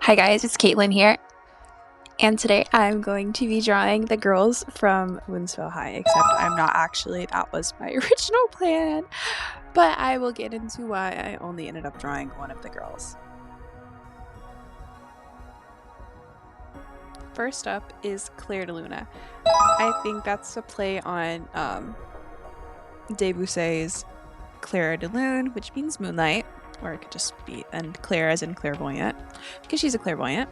Hi guys, it's Caitlin here, and today I'm going to be drawing the girls from MOONSPELL High, except I'm not actually. That was my original plan, but I will get into why I only ended up drawing one of the girls. First up is Claire de Luna. I think that's a play on Debussy's Claire de Lune, which means moonlight, or it could just be, and Claire as in clairvoyant, because she's a clairvoyant.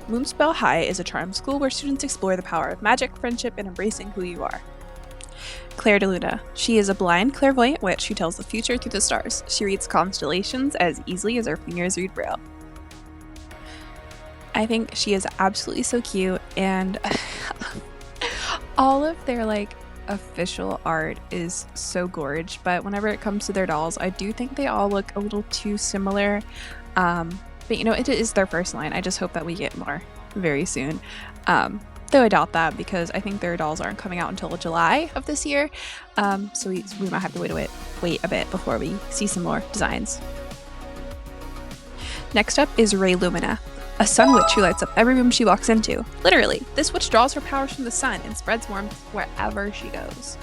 MOONSPELL High is a charm school where students explore the power of magic, friendship, and embracing who you are. Claire de Luna. She is a blind clairvoyant witch who tells the future through the stars. She reads constellations as easily as her fingers read Braille. I think she is absolutely so cute, and all of their official art is so gorge, but whenever it comes to their dolls, I do think they all look a little too similar. But you know, it is their first line. I just hope that we get more very soon. Though I doubt that, because I think their dolls aren't coming out until July of this year. So we might have to wait a bit before we see some more designs. Next up is Ray Lumina, a sun witch who lights up every room she walks into. Literally, this witch draws her powers from the sun and spreads warmth wherever she goes.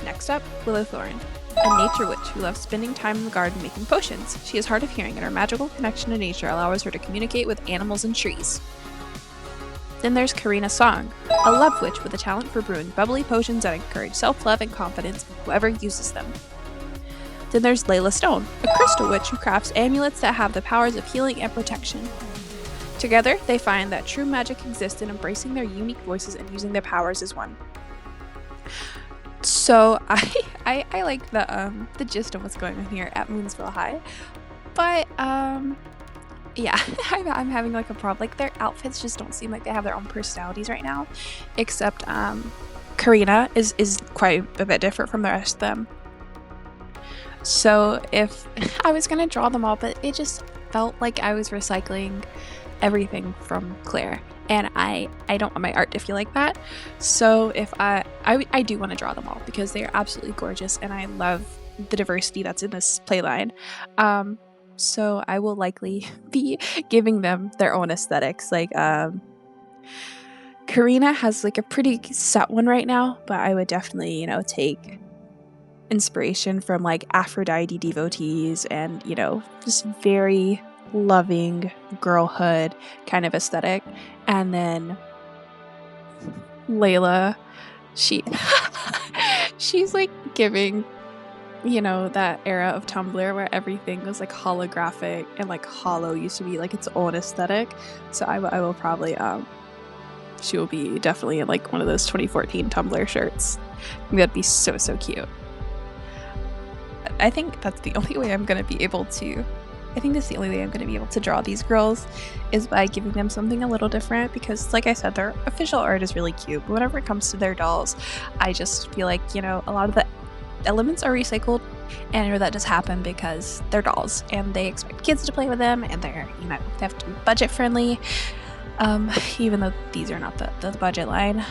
Next up, Willowthorn, a nature witch who loves spending time in the garden making potions. She is hard of hearing, and her magical connection to nature allows her to communicate with animals and trees. Then there's Karina Song, a love witch with a talent for brewing bubbly potions that encourage self-love and confidence in whoever uses them. Then there's Layla Stone, a crystal witch who crafts amulets that have the powers of healing and protection. Together, they find that true magic exists in embracing their unique voices and using their powers as one. So I like the gist of what's going on here at MOONSPELL High, but yeah, I'm having a problem. Their outfits just don't seem like they have their own personalities right now, except Karina is quite a bit different from the rest of them. So if I was gonna draw them all, but it just felt like I was recycling everything from Claire, and I don't want my art to feel like that. So if I do want to draw them all because they are absolutely gorgeous, and I love the diversity that's in this playline. So I will likely be giving them their own aesthetics. Karina has a pretty set one right now, but I would definitely take inspiration from Aphrodite devotees and just very loving girlhood kind of aesthetic. And then Layla, she's giving that era of Tumblr where everything was holographic and hollow used to be its own aesthetic. So I will probably she will be definitely in one of those 2014 Tumblr shirts. That'd be so cute. I think that's the only way I'm going to be able to draw these girls is by giving them something a little different, because like I said, their official art is really cute, but whenever it comes to their dolls, I just feel like a lot of the elements are recycled, and that just happened because they're dolls and they expect kids to play with them, and they're they have to be budget friendly, even though these are not the budget line.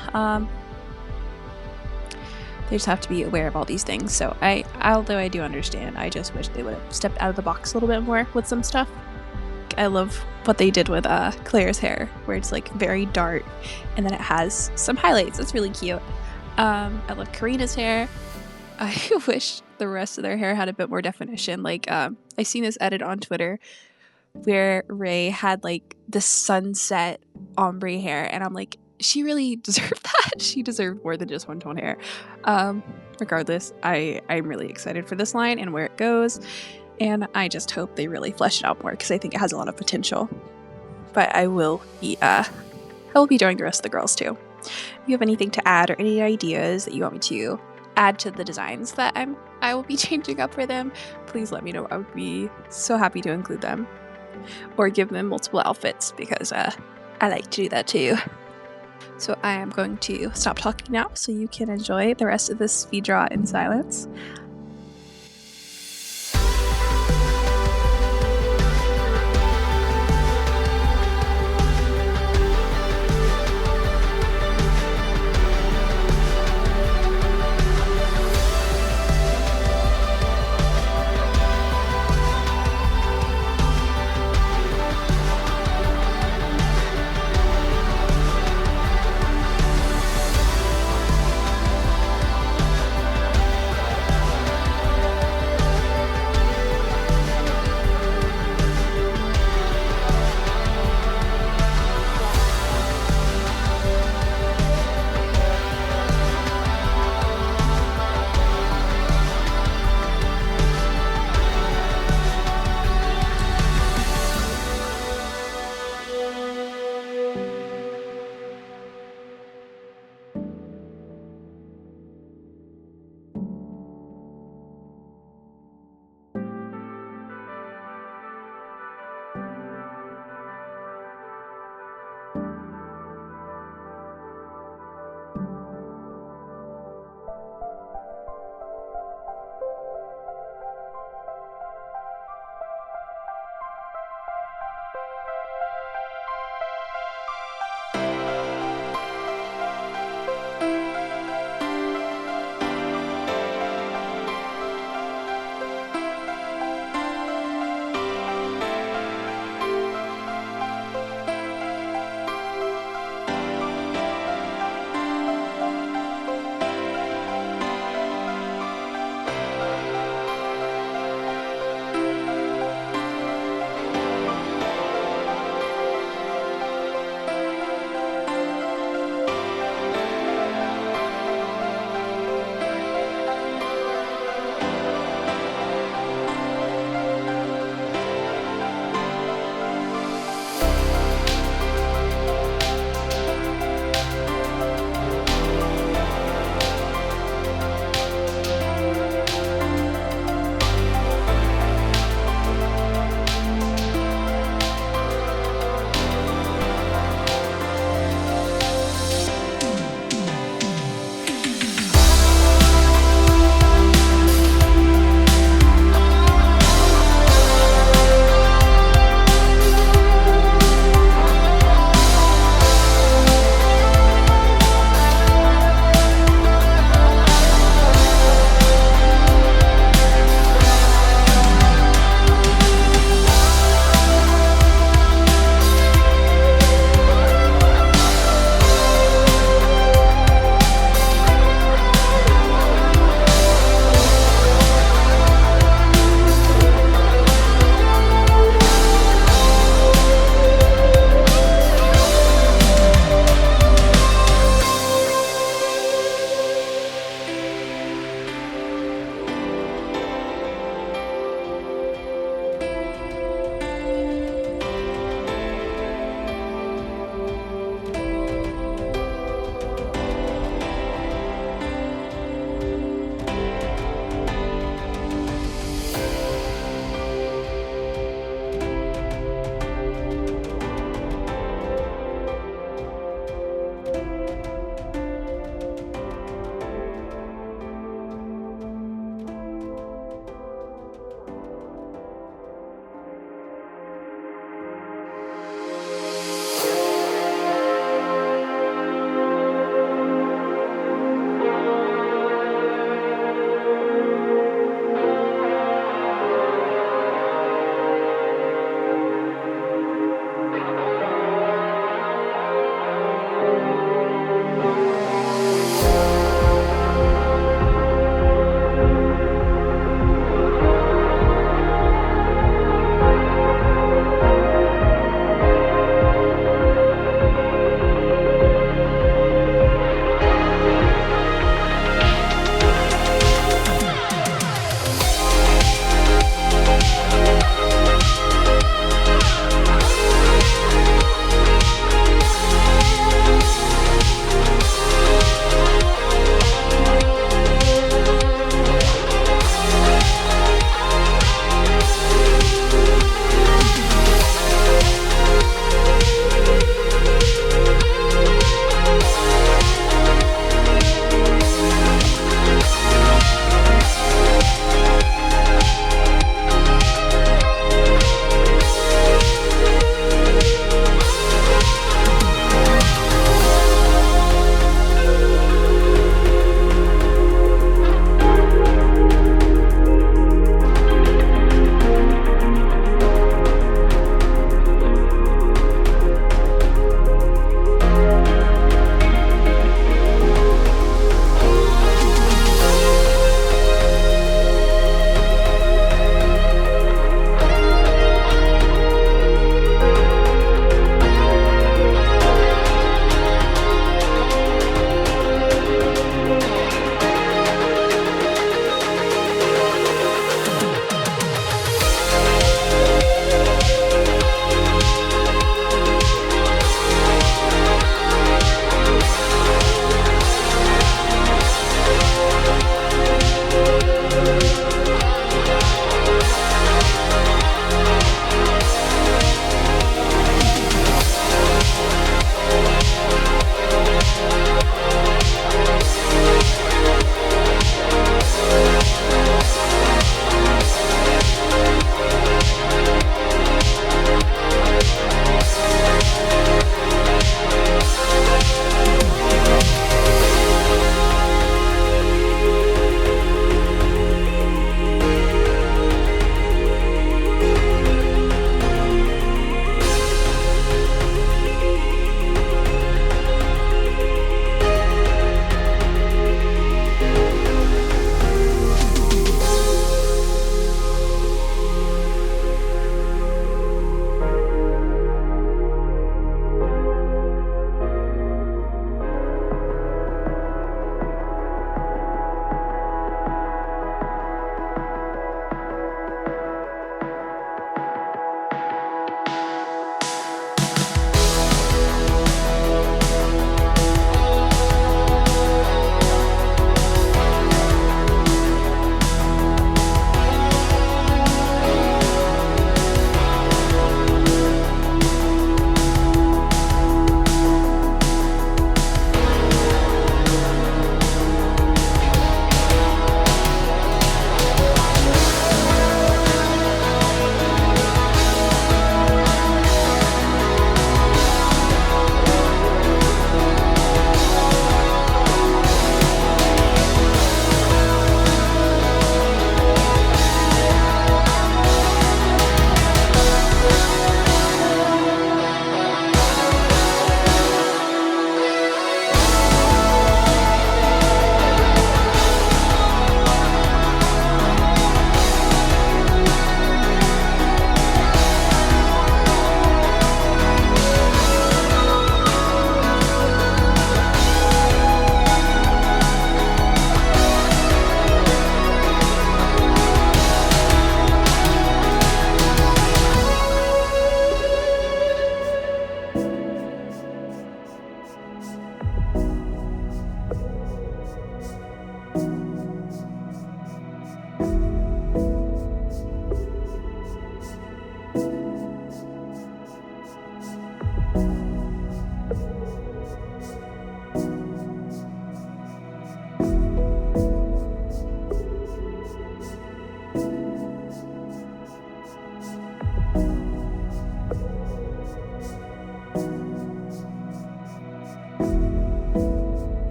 They just have to be aware of all these things. So although I do understand, I just wish they would have stepped out of the box a little bit more with some stuff. I love what they did with Claire's hair, where it's very dark and then it has some highlights. It's really cute. I love Karina's hair. I wish the rest of their hair had a bit more definition. I seen this edit on Twitter where Ray had the sunset ombre hair, and I'm she really deserved that. She deserved more than just one tone hair. Regardless, I'm really excited for this line and where it goes, and I just hope they really flesh it out more, because I think it has a lot of potential. But I will be drawing the rest of the girls too. If you have anything to add or any ideas that you want me to add to the designs that I will be changing up for them, please let me know. I would be so happy to include them, or give them multiple outfits, because I like to do that too. So I am going to stop talking now so you can enjoy the rest of this speed draw in silence.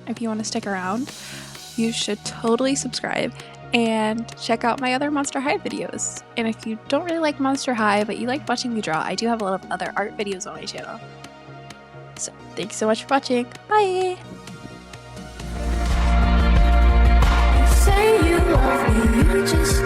if you want to stick around, you should totally subscribe and check out my other Monster High videos. And if you don't really like Monster High, but you like watching me draw, I do have a lot of other art videos on my channel. So thanks so much for watching. Bye! Say you love me, you just